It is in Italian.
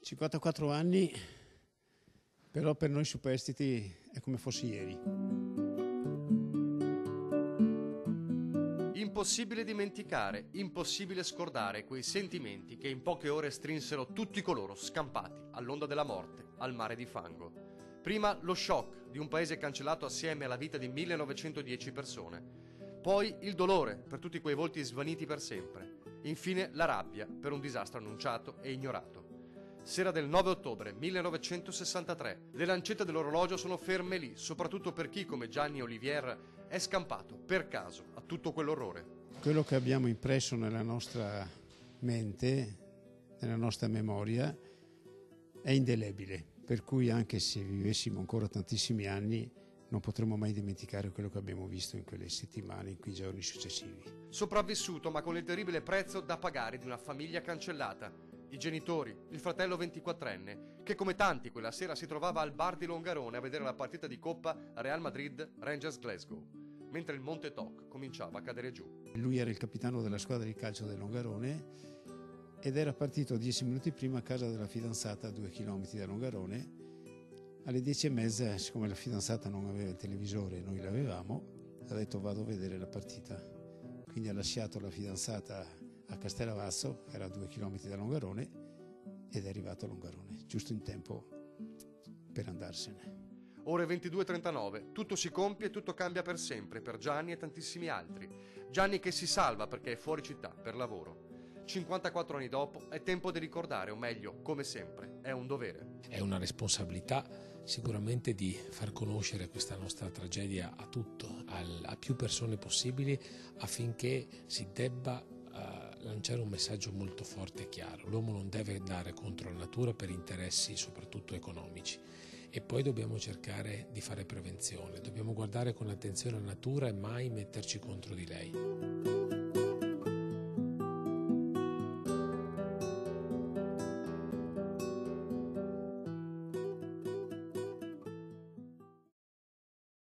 54 anni, però per noi superstiti è come fosse ieri. Impossibile dimenticare, impossibile scordare quei sentimenti che in poche ore strinsero tutti coloro scampati all'onda della morte, al mare di fango. Prima lo shock di un paese cancellato assieme alla vita di 1910 persone. Poi il dolore per tutti quei volti svaniti per sempre. Infine la rabbia per un disastro annunciato e ignorato. Sera del 9 ottobre 1963. Le lancette dell'orologio sono ferme lì, soprattutto per chi, come Gianni Olivier, è scampato per caso a tutto quell'orrore. Quello che abbiamo impresso nella nostra mente, nella nostra memoria, è indelebile, per cui anche se vivessimo ancora tantissimi anni non potremo mai dimenticare quello che abbiamo visto in quelle settimane, in quei giorni successivi. Sopravvissuto, ma con il terribile prezzo da pagare di una famiglia cancellata. I genitori, il fratello 24enne, che come tanti quella sera si trovava al bar di Longarone a vedere la partita di Coppa Real Madrid-Rangers Glasgow, mentre il Monte Toc cominciava a cadere giù. Lui era il capitano della squadra di calcio del Longarone ed era partito 10 minuti prima a casa della fidanzata a 2 chilometri da Longarone. Alle 10:30, siccome la fidanzata non aveva il televisore e noi l'avevamo, ha detto vado a vedere la partita. Quindi ha lasciato la fidanzata a Castellavazzo, era a 2 chilometri da Longarone, ed è arrivato a Longarone, giusto in tempo per andarsene. Ore 22:39, tutto si compie e tutto cambia per sempre per Gianni e tantissimi altri. Gianni che si salva perché è fuori città per lavoro. 54 anni dopo è tempo di ricordare, o meglio, come sempre, è un dovere. È una responsabilità sicuramente di far conoscere questa nostra tragedia a più persone possibili, affinché si debba lanciare un messaggio molto forte e chiaro. L'uomo non deve andare contro la natura per interessi soprattutto economici, e poi dobbiamo cercare di fare prevenzione, dobbiamo guardare con attenzione la natura e mai metterci contro di lei.